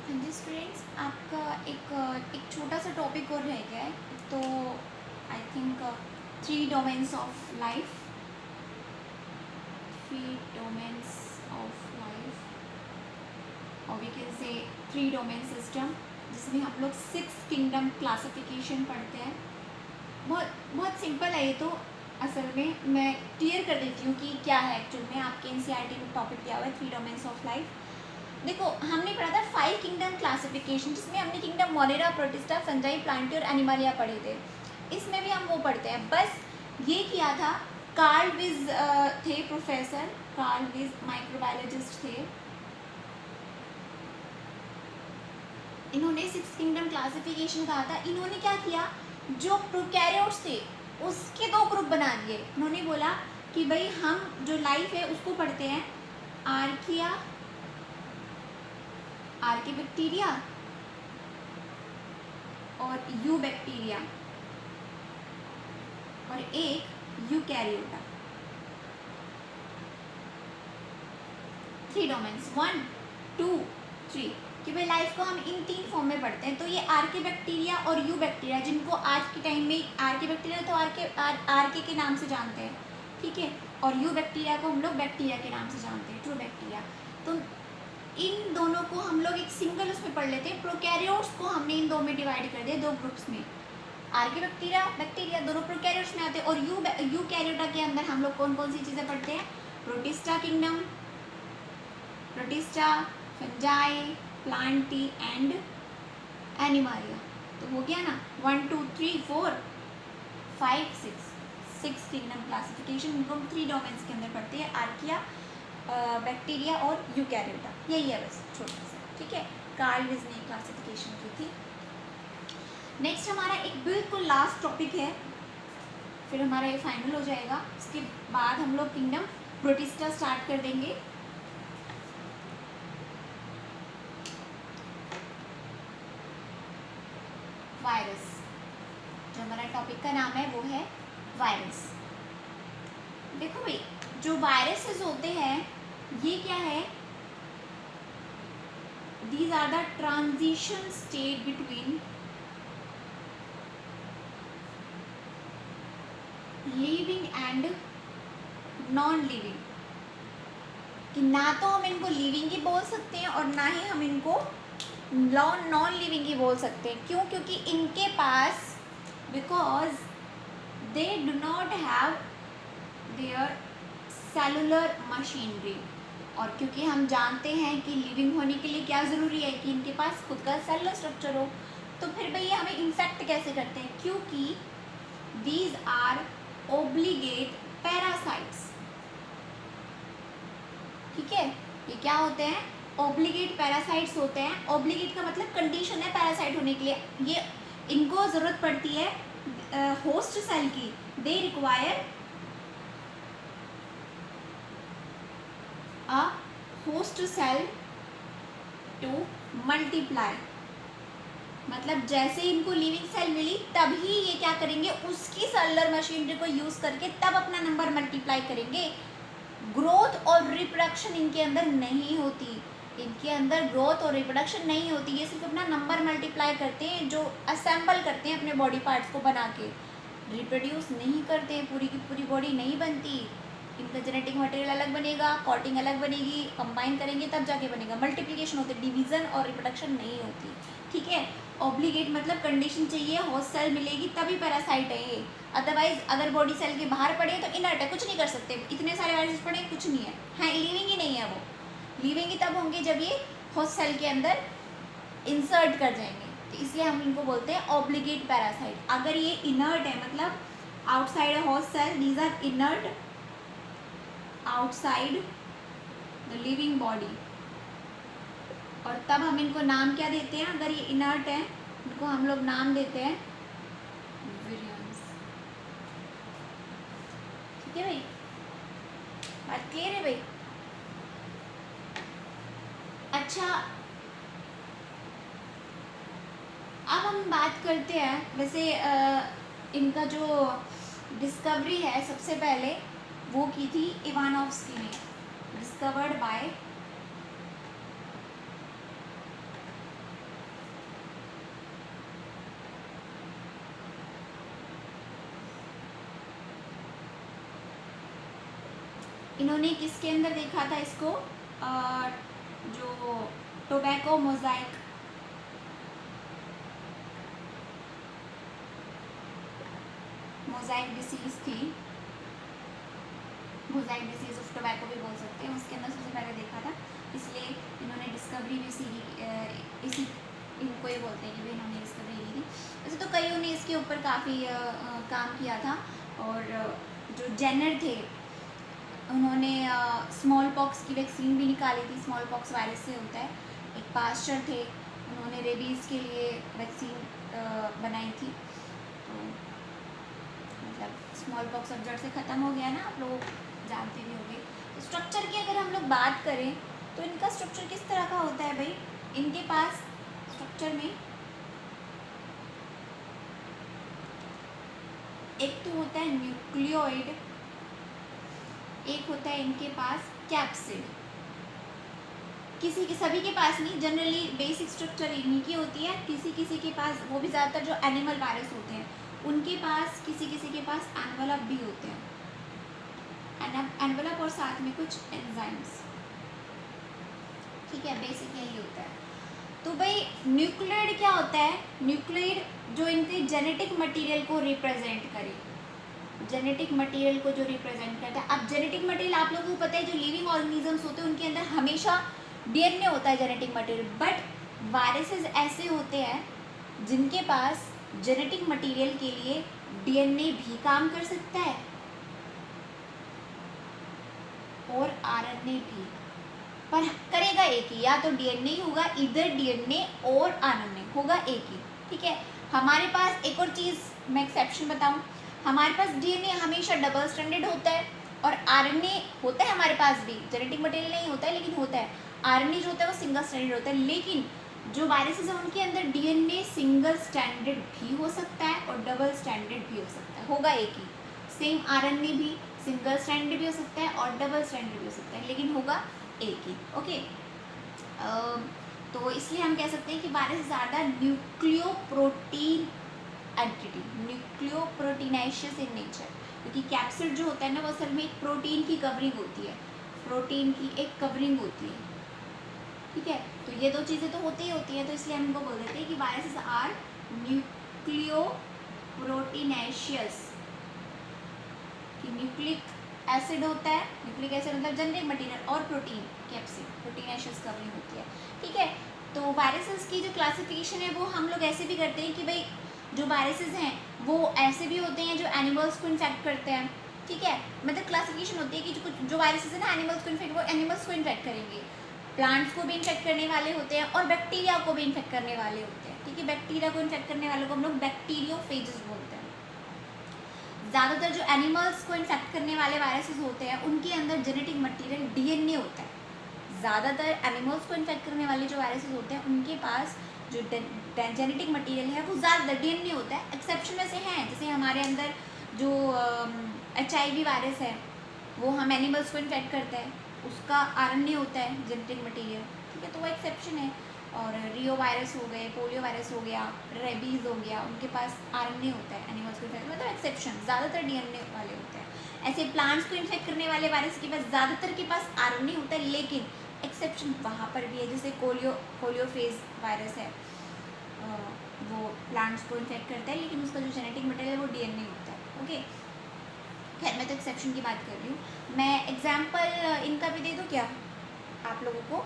हाँ जी स्टूडेंट्स, आपका एक छोटा सा टॉपिक और रह गया है। तो I think 3 domains of life, 3 domains of life, और we can say 3 domain system, जिसमें हम लोग 6 किंगडम क्लासिफिकेशन पढ़ते हैं। बहुत बहुत सिंपल है ये तो। असल में मैं क्लियर कर देती हूँ कि क्या है एक्चुअल में। आपके एनसीईआरटी में टॉपिक दिया हुआ है 3 डोमेन्स ऑफ लाइफ। देखो, हमने पढ़ा था 5 किंगडम क्लासिफिकेशन, जिसमें हमने kingdom Monera, protista, fungi, Plantae और एनिमालिया पढ़े थे। इसमें भी हम वो पढ़ते हैं। बस ये किया था, कार्ल विज थे प्रोफेसर, कार्ल विज माइक्रोबायोलॉजिस्ट थे। इन्होंने 6 किंगडम क्लासिफिकेशन कहा था। इन्होंने क्या किया, जो प्रोकैरियोट्स थे उसके 2 ग्रुप बना दिए। इन्होंने बोला कि भाई हम जो लाइफ है उसको पढ़ते हैं आर्किया, आर्किबैक्टीरिया और यूबैक्टीरिया, और एक यूकैरियोटा। 3 डोमेन्स 1, 2, 3 कि भाई लाइफ को हम इन 3 फॉर्म में पढ़ते हैं। तो ये आर्किबैक्टीरिया और यूबैक्टीरिया, जिनको आज के टाइम में आर्किबैक्टीरिया तो आर्के के नाम से जानते हैं, ठीक है, और यूबैक्टीरिया को हम लोग बैक्टीरिया के नाम से जानते हैं, ट्रू बैक्टीरिया। तो इन दोनों को हम लोग एक सिंगल उसमें पढ़ लेते हैं। प्रोकैरियोट्स को हमने इन 2 में डिवाइड कर दिया, 2 ग्रुप्स में। आर्किबैक्टीरिया, बैक्टीरिया दोनों प्रोकैरियोट्स में आते हैं। और यूकैरियोटा के अंदर हम लोग कौन कौन सी चीज़ें पढ़ते हैं? Protista kingdom, protista, fungi, Plantae and Animalia. तो हो गया ना, 1, 2, 3, 4, 5, 6 किंगडम क्लासिफिकेशन। इनको हम 3 डोमेन्स के अंदर पढ़ते हैं, आर्किया, बैक्टीरिया और यूकैरियोटा। यही है बस, छोटा सा, ठीक है। कार्ल विज ने क्लासिफिकेशन की थी। नेक्स्ट हमारा एक बिल्कुल लास्ट टॉपिक है, फिर हमारा ये फाइनल हो जाएगा। इसके बाद हम लोग किंगडम प्रोटिस्टा स्टार्ट कर देंगे। वायरस, जो हमारा टॉपिक का नाम है वो है वायरस। देखो भाई, जो वायरसेस होते हैं ये क्या है? These are the transition state between living and non living. कि ना तो हम इनको लिविंग ही बोल सकते हैं और ना ही हम इनको नॉन लिविंग ही बोल सकते हैं। क्यों? क्योंकि इनके पास, because they do not have their cellular machinery. और क्योंकि हम जानते हैं कि लिविंग होने के लिए क्या ज़रूरी है कि इनके पास खुद का सेलुलर स्ट्रक्चर हो। तो फिर भैया हमें इन्फेक्ट कैसे करते हैं? क्योंकि दीज आर ओब्लिगेट पैरासाइट्स, ठीक है। ये क्या होते हैं? ओब्लिगेट पैरासाइट्स होते हैं। ओब्लिगेट का मतलब कंडीशन है पैरासाइट होने के लिए। ये इनको ज़रूरत पड़ती है होस्ट सेल की। They require a host cell to multiply. मतलब जैसे इनको लिविंग सेल मिली तभी ये क्या करेंगे, उसकी सेलुलर मशीनरी को यूज़ करके तब अपना नंबर मल्टीप्लाई करेंगे। ग्रोथ और रिप्रोडक्शन इनके अंदर नहीं होती। इनके अंदर ग्रोथ और रिप्रोडक्शन नहीं होती। ये सिर्फ अपना नंबर मल्टीप्लाई करते हैं, जो असेंबल करते हैं अपने बॉडी पार्ट्स को बना के। रिप्रोड्यूस नहीं करते हैं, पूरी की पूरी बॉडी नहीं बनती। इनका जेनेटिक मटेरियल अलग बनेगा, कॉटिंग अलग बनेगी, कंबाइन करेंगे तब जाके बनेगा। मल्टीप्लिकेशन होती है, डिवीज़न और रिप्रोडक्शन नहीं होती, ठीक है। ऑब्लिगेट मतलब कंडीशन चाहिए, होस्ट सेल मिलेगी तभी पैरासाइट है ये। अदरवाइज अगर बॉडी सेल के बाहर पड़े तो इनर्ट है, कुछ नहीं कर सकते। इतने सारे वायरस पड़े, कुछ नहीं है, हाँ लिविंग ही नहीं है। वो लिविंग ही तब होंगे जब ये होस्ट सेल के अंदर इंसर्ट कर जाएंगे। तो इसलिए हम इनको बोलते हैं ऑब्लिगेट पैरासाइट। अगर ये इनर्ट है, मतलब outside host cell, these are inert outside the living body. और तब हम इनको नाम क्या देते हैं? अगर ये इनर्ट है, इनको हम लोग नाम देते हैं विरियंस, ठीक है भाई? बात क्लियर है भाई? अच्छा, अब हम बात करते हैं, वैसे इनका जो डिस्कवरी है सबसे पहले वो की थी इवानोव्स्की ने, डिस्कवर्ड बाय इन्होंने किसके अंदर देखा था इसको, जो टोबैको मोज़ाइक डिसीज थी, मोज़ाइक डिसीज ऑफ टोबैको भी बोल सकते हैं, उसके अंदर सबसे पहले देखा था। इसलिए इन्होंने डिस्कवरी भी इसी इनको ये बोलते हैं कि भाई इन्होंने डिस्कवरी की थी। वैसे तो कईयों ने इसके ऊपर काफ़ी काम किया था, और जो जेनर थे उन्होंने स्मॉल पॉक्स की वैक्सीन भी निकाली थी, स्मॉल पॉक्स वायरस से होता है। एक पास्चर थे, उन्होंने रेबीज़ के लिए वैक्सीन बनाई थी। तो मतलब स्मॉल पॉक्स अब जड़ से ख़त्म हो गया ना, आप लोग जानते भी होंगे। तो स्ट्रक्चर की अगर हम लोग बात करें तो इनका स्ट्रक्चर किस तरह का होता है भाई, इनके पास स्ट्रक्चर में एक तो होता है न्यूक्लियोइड, एक होता है इनके पास कैप्सिड। सभी के पास नहीं, जनरली बेसिक स्ट्रक्चर इन्हीं की होती है। किसी के पास, वो भी ज़्यादातर जो एनिमल वायरस होते हैं उनके पास, किसी के पास एनवलप भी होते हैं, एनवलप और साथ में कुछ एंजाइम्स। ठीक है, बेसिक यही होता है। तो भाई न्यूक्लियोइड क्या होता है, न्यूक्लियोइड जो इनके जेनेटिक मटेरियल को रिप्रेजेंट करे, जेनेटिक मटेरियल को जो रिप्रेजेंट करता है। अब जेनेटिक मटेरियल आप लोगों को पता है, जो लिविंग ऑर्गेनिजम्स होते हैं उनके अंदर हमेशा डीएनए होता है जेनेटिक मटेरियल, बट वायरसेस ऐसे होते हैं जिनके पास जेनेटिक मटेरियल के लिए डीएनए भी काम कर सकता है और आरएनए भी, पर करेगा एक ही, या तो डीएनए ही होगा, इधर डीएनए और आरएनए होगा एक ही। ठीक है, हमारे पास एक और चीज़ मैं एक्सेप्शन बताऊं, हमारे पास डीएनए हमेशा डबल स्ट्रैंडेड होता है और आरएनए होता है हमारे पास भी, जेनेटिक मटेरियल नहीं होता है लेकिन होता है। आरएनए जो होता है वो सिंगल स्ट्रैंडेड होता है, लेकिन जो वायरसेस हैं उनके अंदर डीएनए सिंगल स्ट्रैंडेड भी हो सकता है और डबल स्ट्रैंडेड भी हो सकता है, होगा एक ही। सेम आरएनए भी सिंगल स्ट्रैंडेड भी हो सकता है और डबल स्ट्रैंडेड भी हो सकता है, लेकिन होगा एक ही। ओके, तो इसलिए हम कह सकते हैं कि वायरस ज़्यादा न्यूक्लियोप्रोटीन एंटिटी, न्यूक्लियोप्रोटीनाइशियस इन नेचर, क्योंकि कैप्सिड जो होता है ना वो असल में एक प्रोटीन की कवरिंग होती है, प्रोटीन की एक कवरिंग होती है। ठीक है, तो ये दो चीज़ें तो होती ही होती हैं, तो इसलिए हम इनको बोल देते हैं कि वायरसेस आर न्यूक्लियोप्रोटीनाइशियस। कि न्यूक्लिक एसिड होता है, न्यूक्लिक एसिड मतलब जेनेटिक मटेरियल, और प्रोटीन कैप्सिड, प्रोटीनाइशियस कवरिंग होती है। ठीक है, तो वायरसेस की जो क्लासिफिकेशन है वो हम लोग ऐसे भी करते हैं कि भाई जो वायरसेस हैं वो ऐसे भी होते हैं जो एनिमल्स को इन्फेक्ट करते हैं। ठीक है, मतलब क्लासिफिकेशन होती है कि जो वायरसेस हैं ना एनिमल्स को इन्फेक्ट, वो एनिमल्स को इन्फेक्ट करेंगे, प्लांट्स को भी इन्फेक्ट करने वाले होते हैं और बैक्टीरिया को भी इन्फेक्ट करने वाले होते हैं। ठीक है, बैक्टीरिया को इन्फेक्ट करने वालों को हम लोग बैक्टीरियोफेजेस बोलते हैं। ज़्यादातर जो एनिमल्स को इन्फेक्ट करने वाले वायरसेस होते हैं उनके अंदर जेनेटिक मटेरियल डीएनए होता है। ज़्यादातर एनिमल्स को इन्फेक्ट करने वाले जो वायरसेस होते हैं उनके पास जो जेनेटिक मटेरियल है वो ज़्यादातर डीएनए होता है। एक्सेप्शन में से हैं, जैसे हमारे अंदर जो HIV वायरस है वो हम एनिमल्स को इन्फेक्ट करते हैं, उसका आरएनए होता है जेनेटिक मटेरियल। ठीक है, तो वो एक्सेप्शन है। और रियो वायरस हो गए, पोलियो वायरस हो गया, रेबीज़ हो गया, उनके पास आरएनए होता है एनिमल्स को इन्फेक्ट, मतलब एक्सेप्शन, ज़्यादातर डीएनए वाले होते हैं। ऐसे प्लांट्स को इन्फेक्ट करने वाले वायरस के पास ज़्यादातर के पास आरएनए होता है, लेकिन एक्सेप्शन वहाँ पर भी है, जैसे कोलियोफेज वायरस है, वो प्लांट्स को इन्फेक्ट करता है लेकिन उसका जो जेनेटिक मटेरियल है वो डीएनए होता है। ओके, खैर मैं तो एक्सेप्शन की बात कर रही हूँ। मैं एग्जाम्पल इनका भी दे दूँ क्या आप लोगों को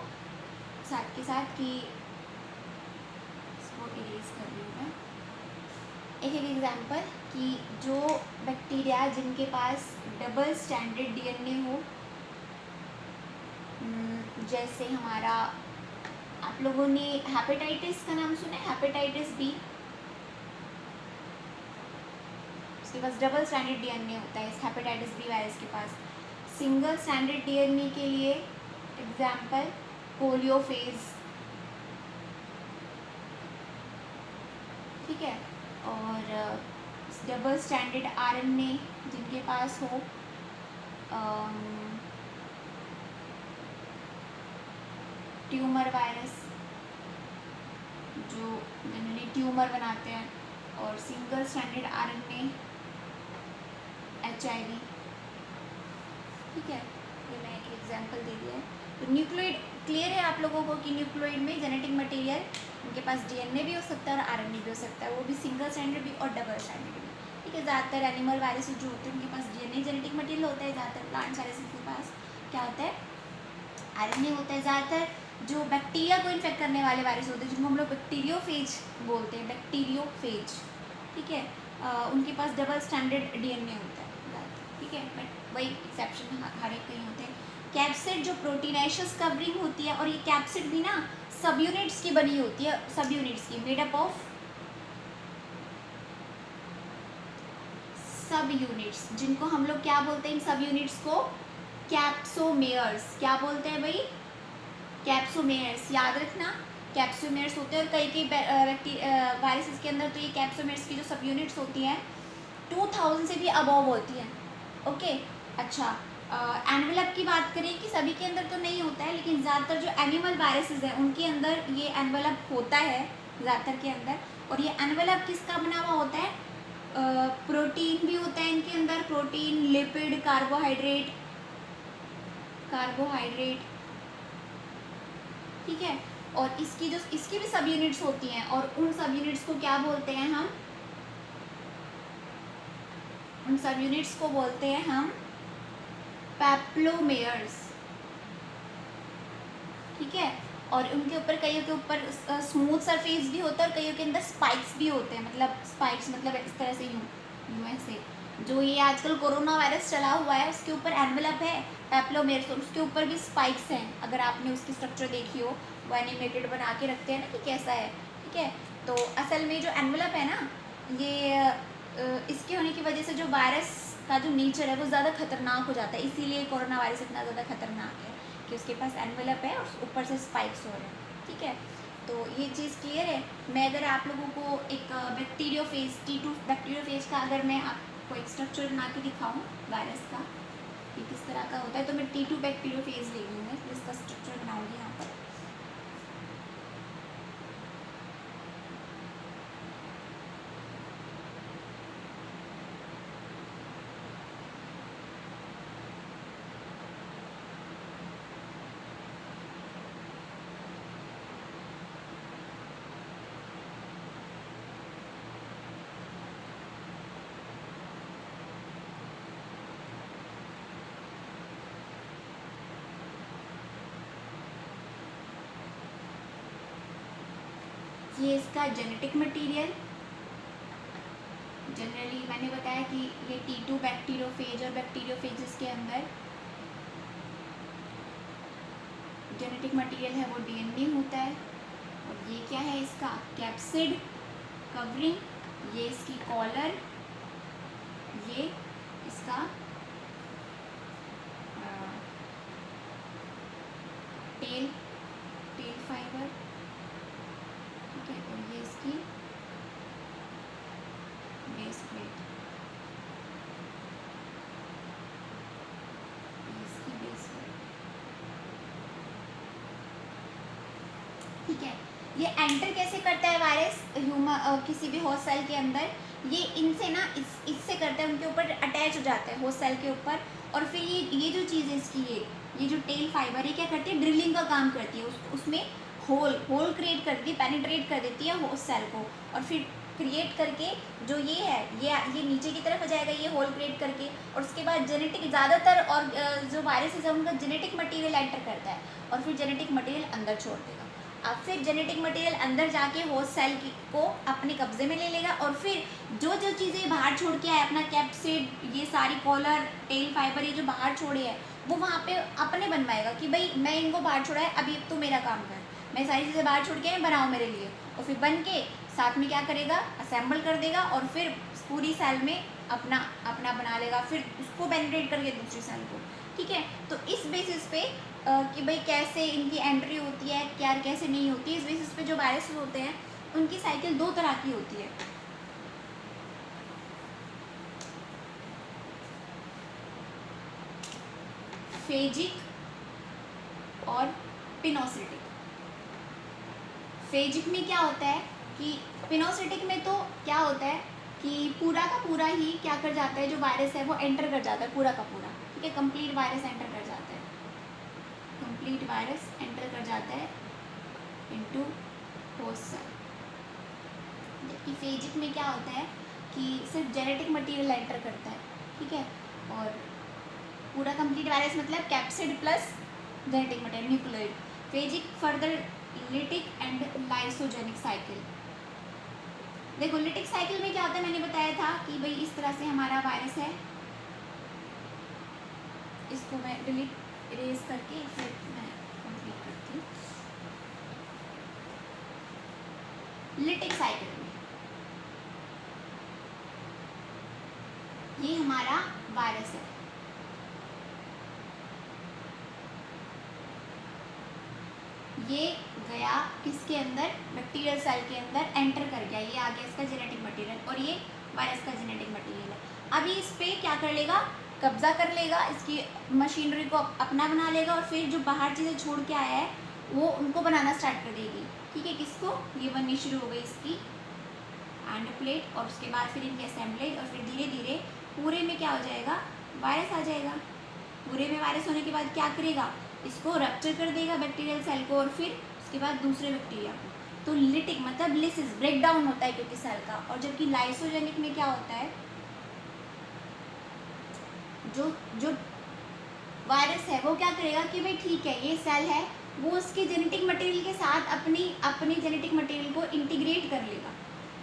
साथ के साथ, कि इसको इरेज कर रही हूँ मैं, एक एग्जाम्पल कि जो बैक्टीरिया जिनके पास डबल स्टैंडर्ड डीएनए हो, जैसे हमारा, आप लोगों ने हेपेटाइटिस का नाम सुना है, हेपेटाइटिस बी, उसके पास डबल स्टैंडर्ड डीएनए होता है। इस हेपेटाइटिस बी वायरस के पास सिंगल स्टैंडर्ड डीएनए के लिए एग्जाम्पल कोलियोफेज। ठीक है, और डबल स्टैंडर्ड आरएनए जिनके पास हो, ट्यूमर वायरस जो जनरली ट्यूमर बनाते हैं, और सिंगल स्टैंडर्ड आरएनए HIV। ठीक है, ये मैं एक एग्जांपल दे दिया है। तो न्यूक्लियोइड क्लियर है आप लोगों को कि न्यूक्लियोइड में जेनेटिक मटेरियल उनके पास डीएनए भी हो सकता है और आरएनए भी हो सकता है, वो भी सिंगल स्ट्रैंडेड भी और डबल स्ट्रैंडेड भी। ठीक है, ज़्यादातर एनिमल वायरसेस जो होते हैं उनके पास डीएनए जेनेटिक मटेरियल होता है, ज़्यादातर प्लांट वायरसेस के पास क्या होता है, आरएनए होता है। ज़्यादातर जो बैक्टीरिया को इन्फेक्ट करने वाले वायरस होते हैं जिनको हम लोग बैक्टीरियोफेज बोलते हैं, बैक्टीरियोफेज, ठीक है, उनके पास डबल स्टैंडर्ड डीएनए होता है, ठीक है, बट वही एक्सेप्शन हर एक कहीं होते हैं। कैप्सिड जो प्रोटीनेशियस कवरिंग होती है, और ये कैप्सिड भी ना सब यूनिट्स की बनी होती है, सब यूनिट्स की, मेड अप ऑफ सब यूनिट्स, जिनको हम लोग क्या बोलते हैं, इन सब यूनिट्स को कैप्सोमेयर्स, क्या बोलते हैं भाई, कैप्सोमेयर्स, याद रखना कैप्सोमेयर्स होते हैं। और कई वायरसेस के अंदर तो ये कैप्सोमेयर्स की जो सब यूनिट्स होती हैं 2000 से भी अबव होती हैं। ओके, अच्छा, एनवेलप की बात करें कि सभी के अंदर तो नहीं होता है, लेकिन ज़्यादातर जो एनिमल वायरसेस हैं उनके अंदर ये एनवेलप होता है ज़्यादातर के अंदर। और ये एनवेलप किसका बना हुआ होता है, प्रोटीन भी होता है इनके अंदर, प्रोटीन, लिपिड, कार्बोहाइड्रेट, ठीक है। और इसकी भी सब यूनिट्स होती हैं, और उन सब यूनिट्स को क्या बोलते हैं हम, उन सब यूनिट्स को बोलते हैं हम पैप्लोमेयर्स, ठीक है। और उनके ऊपर, कईयों के ऊपर स्मूथ सरफेस भी होता है और कईयों के अंदर स्पाइक्स भी होते हैं, मतलब स्पाइक्स मतलब इस तरह से यूँ ऐसे, जो ये आजकल कोरोना वायरस चला हुआ है उसके ऊपर एनवेलप है पैप्लोमेयर्स, और उसके ऊपर भी स्पाइक्स हैं। अगर आपने उसकी स्ट्रक्चर देखी हो, वो एनिमेटेड बना के रखते हैं ना कि कैसा है, ठीक है। तो असल में जो एनवेलप है ना, ये इसके होने की वजह से जो वायरस का जो नेचर है वो ज़्यादा खतरनाक हो जाता है, इसीलिए कोरोना वायरस इतना ज़्यादा खतरनाक है कि उसके पास एनवेलप है और ऊपर से स्पाइक्स हो रहे हैं, ठीक है। तो ये चीज़ क्लियर है। मैं अगर आप लोगों को एक बैक्टीरियोफेज, T2 बैक्टीरियोफेज का अगर मैं आपको एक स्ट्रक्चर बना के दिखाऊँ वायरस का कि किस तरह का होता है, तो मैं T2 बैक्टीरियोफेज ले लूँगी, जिसका स्ट्रक्चर बनाऊँगी यहाँ पर। ये इसका जेनेटिक मटेरियल, जनरली मैंने बताया कि ये T2 बैक्टीरियोफेज और बैक्टीरियोफेजेस के अंदर जेनेटिक मटेरियल है वो डीएनए होता है। और ये क्या है, इसका कैप्सिड कवरिंग, ये इसकी कॉलर, ये इसका टेल फाइबर, ठीक है। और ये इसकी बेस प्लेट, इसकी बेस प्लेट, ठीक है। ये एंटर कैसे करता है वायरस किसी भी होस्ट सेल के अंदर, ये इनसे ना इससे करता है, उनके ऊपर अटैच हो जाता है होस्ट सेल के ऊपर। और फिर ये जो चीज़ है इसकी, ये जो टेल फाइबर है क्या करती है, ड्रिलिंग का काम करती है, उसमें होल क्रिएट करती है, पेनिट्रेट कर देती है होस्ट सेल को। और फिर क्रिएट करके जो ये है, ये नीचे की तरफ हो जाएगा, ये होल क्रिएट करके। और उसके बाद जेनेटिक, ज़्यादातर और जो वायरसेस है उनका जेनेटिक मटेरियल एंटर करता है और फिर जेनेटिक मटेरियल अंदर छोड़ देगा। अब फिर जेनेटिक मटेरियल अंदर जाके होस्ट सेल को अपने कब्जे में ले लेगा, और फिर जो चीज़ें बाहर छोड़ के आए, अपना कैप्सिड, ये सारी कॉलर, टेल फाइबर, ये जो बाहर छोड़े है वो वहाँ पे अपने बनवाएगा कि भाई मैं इनको बाहर छोड़ा है, अभी तो मेरा काम कर, मैं सारी चीज़ें बाहर छोड़ के आए, बनाओ मेरे लिए। और फिर बन के साथ में क्या करेगा, असेंबल कर देगा और फिर पूरी सेल में अपना बना लेगा, फिर उसको पेनिट्रेट करके दूसरी सेल को, ठीक है। तो इस बेसिस पे कि भाई कैसे इनकी एंट्री होती है, क्या कैसे नहीं होती है, इस बेसिस पे जो वायरसेस होते हैं उनकी साइकिल दो तरह की होती है। फेजिक और पिनोसिटिक। फेजिक में क्या होता है कि पिनोसिटिक में तो क्या होता है कि पूरा का पूरा ही क्या कर जाता है, जो वायरस है वो एंटर कर जाता है, पूरा का पूरा, ठीक है, कंप्लीट वायरस एंटर कर जाता है। कंप्लीट वायरस एंटर कर जाता है इनटू होस्ट सेल। जबकि फेजिक में क्या होता है कि सिर्फ जेनेटिक मटेरियल एंटर करता है, ठीक है, और पूरा कंप्लीट वायरस मतलब capsid plus genetic material nucleoid. Phasic further lytic and lysogenic cycle. देखो लिटिक साइकिल में क्या होता है, मैंने बताया था कि भाई इस तरह से हमारा वायरस है, इसको मैं डिलीट इरेज करके फिर मैं कंप्लीट करती हूँ। लिटिक साइकिल में ये हमारा वायरस है, ये गया किसके अंदर, बैक्टीरियल सेल के अंदर एंटर कर गया, ये आ गया इसका जेनेटिक मटेरियल और ये वायरस का जेनेटिक मटेरियल है। अभी इस पे क्या कर लेगा, कब्जा कर लेगा, इसकी मशीनरी को अपना बना लेगा और फिर जो बाहर चीज़ें छोड़ के आया है वो उनको बनाना स्टार्ट कर देगी, ठीक है। किसको, ये बननी शुरू हो गई इसकी एंड प्लेट और उसके बाद फिर इनकी असेंबलेज और फिर धीरे धीरे पूरे में क्या हो जाएगा, वायरस आ जाएगा। पूरे में वायरस होने के बाद क्या करेगा, इसको रप्चर कर देगा बैक्टीरियल सेल को और फिर उसके बाद दूसरे बैक्टीरिया को। तो लिटिक मतलब लिसिस ब्रेक डाउन होता है क्योंकि सेल का, और जबकि लाइसोजेनिक में क्या होता है, जो वायरस है वो क्या करेगा कि भाई ठीक है ये सेल है, वो उसके जेनेटिक मटेरियल के साथ अपनी जेनेटिक मटेरियल को इंटीग्रेट कर लेगा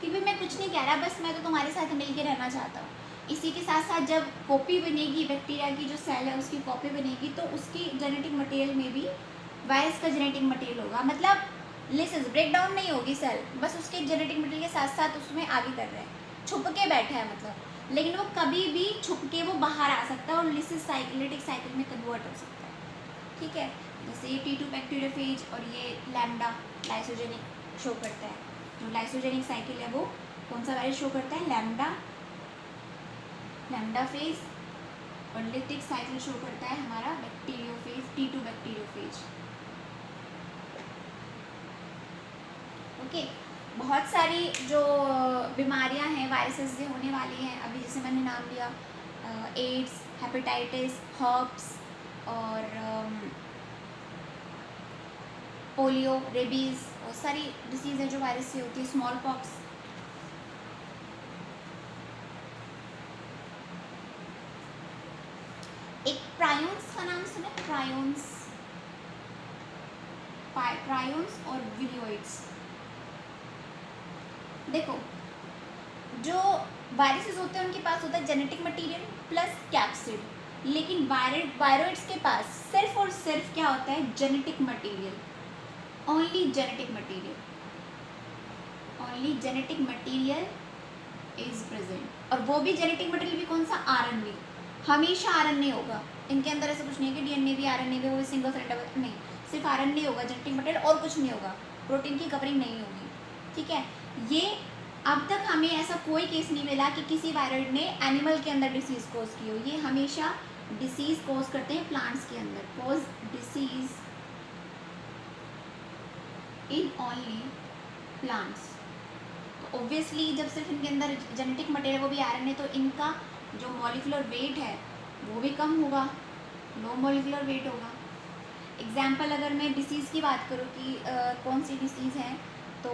कि भाई मैं कुछ नहीं कह रहा, बस मैं तो तुम्हारे साथ मिलके रहना चाहता हूँ। इसी के साथ साथ जब कॉपी बनेगी बैक्टीरिया की, जो सेल है उसकी कॉपी बनेगी, तो उसकी जेनेटिक मटेरियल में भी वायरस का जेनेटिक मटेरियल होगा। मतलब लिसिस ब्रेक डाउन नहीं होगी सेल, बस उसके जेनेटिक मटेरियल के साथ साथ उसमें आगे कर रहा है, छुप के बैठा है मतलब, लेकिन वो कभी भी छुप के वो बाहर आ सकता है और लिसिस साइक्लिटिक साइकिल में कन्वर्ट हो सकता है, ठीक है। जैसे ये T2 बैक्टीरियोफेज और ये लैम्डा लाइसोजेनिक शो करता है। जो लाइसोजेनिक साइकिल है वो कौन सा वायरस शो करता है, लैम्डा फेज, और लिटिक साइकिल शो करता है हमारा बैक्टीरियोफेज, T2 बैक्टीरियोफेज। ओके, बहुत सारी जो बीमारियां हैं वायरसेस से होने वाली हैं अभी, जैसे मैंने नाम लिया एड्स, हेपेटाइटिस, हर्प्स और पोलियो, रेबीज, बहुत सारी डिसीज़ है जो वायरस से होती है, स्मॉल पॉक्स। एक प्रायोन्स का नाम सुना, प्रायोन्स और विरियोइड्स। देखो जो वायरसेस होते हैं उनके पास होता है जेनेटिक मटेरियल प्लस कैप्सिड, लेकिन वायरोइड्स के पास सिर्फ और सिर्फ क्या होता है, genetic material, only genetic material is present. और वो भी जेनेटिक मटेरियल भी कौन सा, आरएनए, हमेशा आरएनए होगा। इनके अंदर ऐसा कुछ नहीं है कि डीएनए भी आरएनए भी, वो सिंगल थ्रेड नहीं, सिर्फ आरएनए होगा जेनेटिक मटेरियल, और कुछ नहीं होगा, प्रोटीन की कवरिंग नहीं होगी, ठीक है। ये अब तक हमें ऐसा कोई केस नहीं मिला कि किसी वायरस ने एनिमल के अंदर डिसीज कोज की हो। ये हमेशा डिसीज कोज करते हैं प्लांट्स के अंदर, कोज डिसीज इन ओनली प्लांट्स। तो ऑब्वियसली जब सिर्फ इनके अंदर जेनेटिक मटेरियल वो भी आरएनए, तो इनका जो मॉलिक्यूलर वेट है वो भी कम होगा, लो मॉलिक्यूलर वेट होगा। एग्जाम्पल अगर मैं डिसीज़ की बात करूँ कि कौन सी डिसीज़ है, तो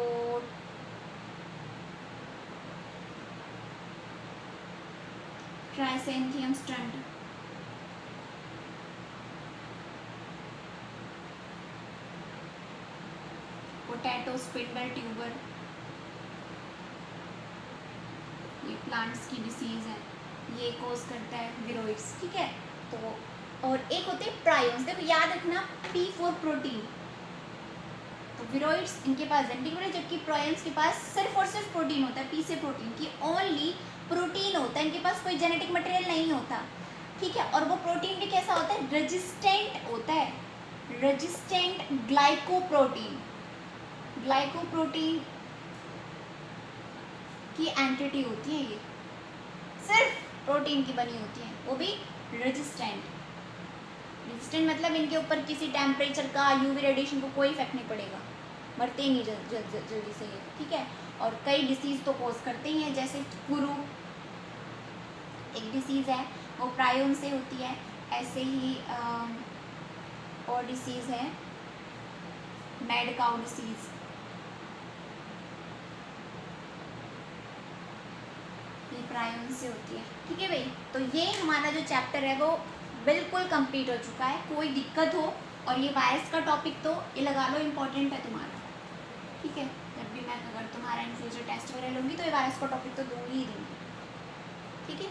ट्राइसेंथियम स्टंट, पोटैटो स्पिंडल ट्यूबर, ये प्लांट्स की डिसीज़ है, ये कोज करता है विरोइड्स, ठीक है। तो और एक होते हैं प्रायोन्स, देखो याद रखना, P फॉर प्रोटीन, तो विरोइड्स इनके पास जेनेटिक मटेरियल, जबकि प्रायोन्स के पास सिर्फ और सिर्फ प्रोटीन होता है, P से प्रोटीन की ओनली प्रोटीन होता है, इनके पास कोई जेनेटिक मटेरियल नहीं होता, ठीक है। और वो प्रोटीन भी कैसा होता है, रेजिस्टेंट होता है, रेजिस्टेंट ग्लाइकोप्रोटीन की एंटिटी होती है, ये सिर्फ प्रोटीन की बनी होती है, वो भी रेजिस्टेंट मतलब इनके ऊपर किसी टेम्परेचर का, यूवी रेडिएशन को कोई इफेक्ट नहीं पड़ेगा, मरते ही नहीं जल्दी से ये, ठीक है। और कई डिसीज़ तो कोज करते ही हैं, जैसे कुरू एक डिसीज़ है, वो प्रायोन से होती है। ऐसे ही और डिसीज़ है मैड काउ डिसीज़। ये प्रायन से होती है। ठीक है भाई, तो ये हमारा जो चैप्टर है वो बिल्कुल कंप्लीट हो चुका है। कोई दिक्कत हो, और ये वायरस का टॉपिक तो ये लगा लो इम्पोर्टेंट है तुम्हारा। ठीक है, जब भी मैं अगर तुम्हारा इन फ्यूचर टेस्ट वगैरह लूँगी तो ये वायरस का टॉपिक तो दूंगी ही दूंगी। ठीक है।